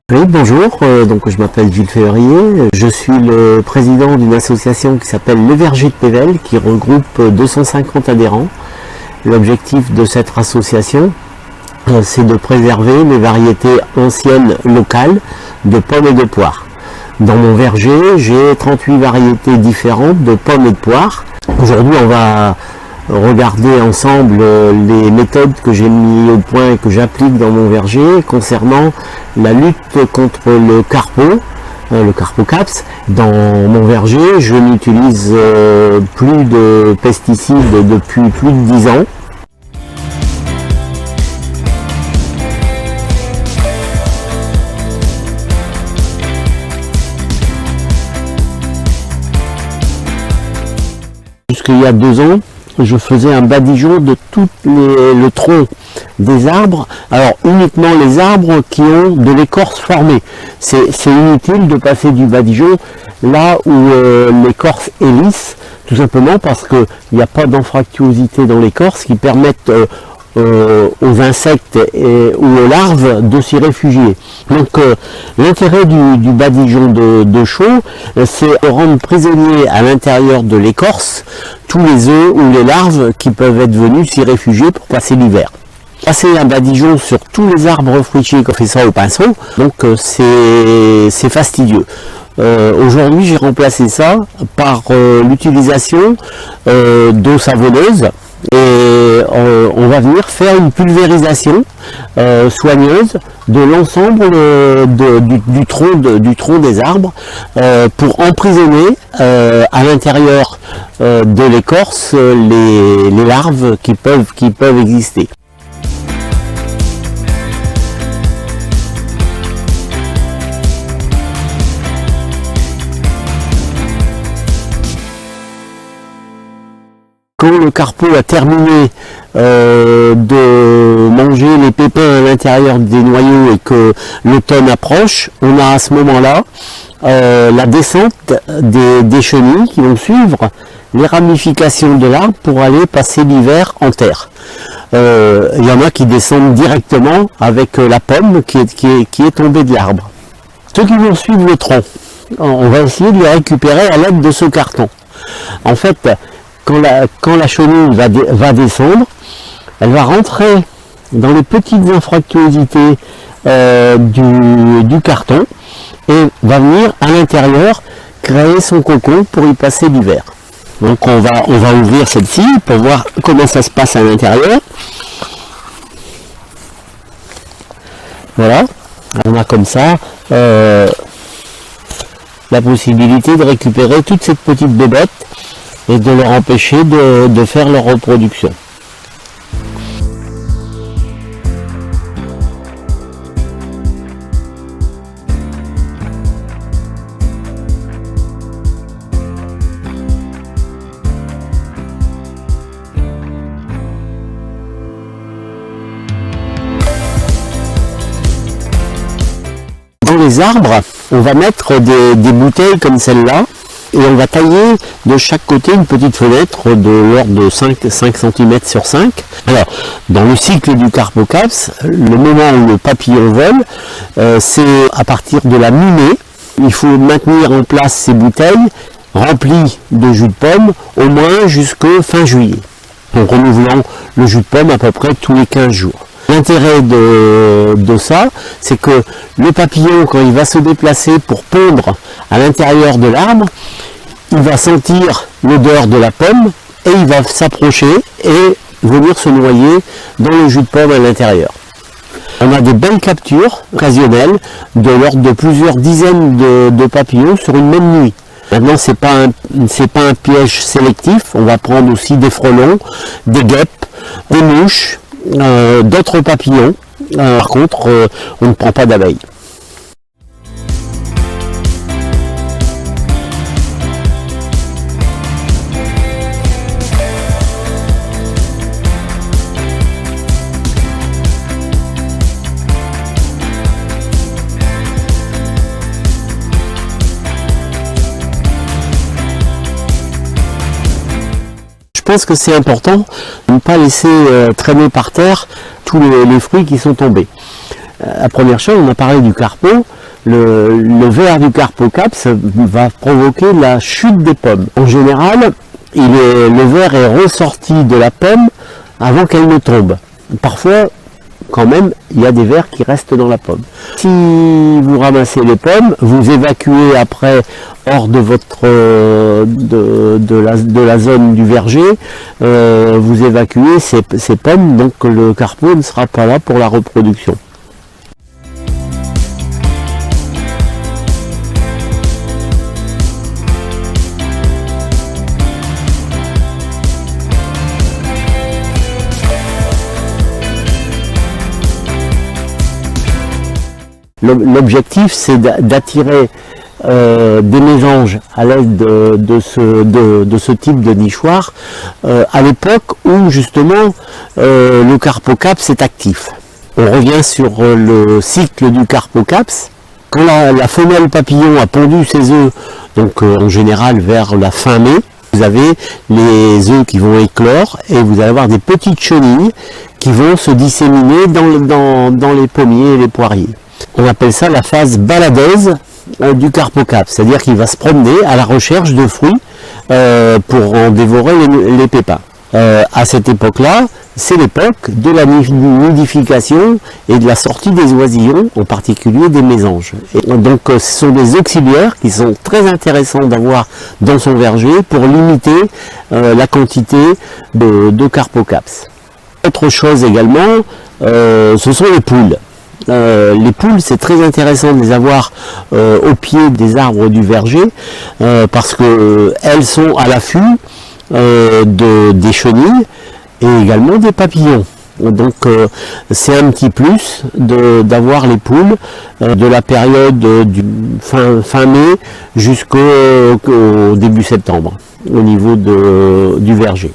Oui, bonjour, donc je m'appelle Gilles Février, je suis le président d'une association qui s'appelle Le Verger de Pével, qui regroupe 250 adhérents. L'objectif de cette association, c'est de préserver les variétés anciennes locales de pommes et de poires. Dans mon verger, j'ai 38 variétés différentes de pommes et de poires. Aujourd'hui, on va regarder ensemble les méthodes que j'ai mis au point et que j'applique dans mon verger concernant la lutte contre le carpocaps. Dans mon verger, je n'utilise plus de pesticides depuis plus de 10 ans. Jusqu'il y a 2 ans, je faisais un badigeon de tout le tronc des arbres, alors uniquement les arbres qui ont de l'écorce formée. C'est inutile de passer du badigeon là où l'écorce est lisse, tout simplement parce qu'il n'y a pas d'anfractuosité dans l'écorce qui permettent aux insectes ou aux larves de s'y réfugier. Donc l'intérêt du badigeon de chaux, c'est de rendre prisonnier à l'intérieur de l'écorce tous les œufs ou les larves qui peuvent être venus s'y réfugier pour passer l'hiver. Passer un badigeon sur tous les arbres fruitiers qu'on fait ça au pinceau, donc c'est fastidieux. Aujourd'hui, j'ai remplacé ça par l'utilisation d'eau savonneuse. Et on va venir faire une pulvérisation soigneuse de l'ensemble du tronc des arbres pour emprisonner à l'intérieur de l'écorce les larves qui peuvent exister. Quand le carpeau a terminé de manger les pépins à l'intérieur des noyaux et que l'automne approche, on a à ce moment-là la descente des chenilles qui vont suivre les ramifications de l'arbre pour aller passer l'hiver en terre. Il y en a qui descendent directement avec la pomme qui est tombée de l'arbre. Ceux qui vont suivre le tronc, on va essayer de les récupérer à l'aide de ce carton. En fait, quand la chenille va descendre, elle va rentrer dans les petites anfractuosités du carton et va venir à l'intérieur créer son cocon pour y passer l'hiver. Donc on va ouvrir celle-ci pour voir comment ça se passe à l'intérieur. Voilà, on a comme ça la possibilité de récupérer toutes ces petites bébêtes et de leur empêcher de faire leur reproduction. Dans les arbres, on va mettre des bouteilles comme celle-là, et on va tailler de chaque côté une petite fenêtre de l'ordre de 5 cm sur 5. Alors, dans le cycle du carpocaps, le moment où le papillon vole, c'est à partir de la mi-mai. Il faut maintenir en place ces bouteilles remplies de jus de pomme au moins jusqu'au fin juillet. En renouvelant le jus de pomme à peu près tous les 15 jours. L'intérêt de ça, c'est que le papillon, quand il va se déplacer pour pondre à l'intérieur de l'arbre, il va sentir l'odeur de la pomme et il va s'approcher et venir se noyer dans le jus de pomme à l'intérieur. On a des belles captures occasionnelles de l'ordre de plusieurs dizaines de papillons sur une même nuit. Maintenant, c'est pas un piège sélectif, on va prendre aussi des frelons, des guêpes, des mouches, d'autres papillons. Par contre, on ne prend pas d'abeilles. Je pense que c'est important de ne pas laisser traîner par terre tous les fruits qui sont tombés. La première chose, on a parlé du carpeau. le ver du Carpocaps va provoquer la chute des pommes. En général, le ver est ressorti de la pomme avant qu'elle ne tombe. Parfois, quand même, il y a des vers qui restent dans la pomme. Si vous ramassez les pommes, vous évacuez après hors de votre de la zone du verger, vous évacuez ces pommes, donc le carpo ne sera pas là pour la reproduction. L'objectif, c'est d'attirer des mésanges à l'aide de ce type de nichoir à l'époque où justement le Carpocaps est actif. On revient sur le cycle du Carpocaps. Quand la femelle papillon a pondu ses œufs, donc en général vers la fin mai, vous avez les œufs qui vont éclore et vous allez avoir des petites chenilles qui vont se disséminer dans les pommiers et les poiriers. On appelle ça la phase baladeuse du Carpocaps, c'est-à-dire qu'il va se promener à la recherche de fruits pour en dévorer les pépins. À cette époque-là, c'est l'époque de la nidification et de la sortie des oisillons, en particulier des mésanges. Et donc ce sont des auxiliaires qui sont très intéressants d'avoir dans son verger pour limiter la quantité de Carpocaps. Autre chose également, ce sont les poules. Les poules, c'est très intéressant de les avoir au pied des arbres du verger parce que elles sont à l'affût des chenilles et également des papillons. Donc c'est un petit plus d'avoir les poules de la période du fin mai jusqu'au début septembre au niveau du verger.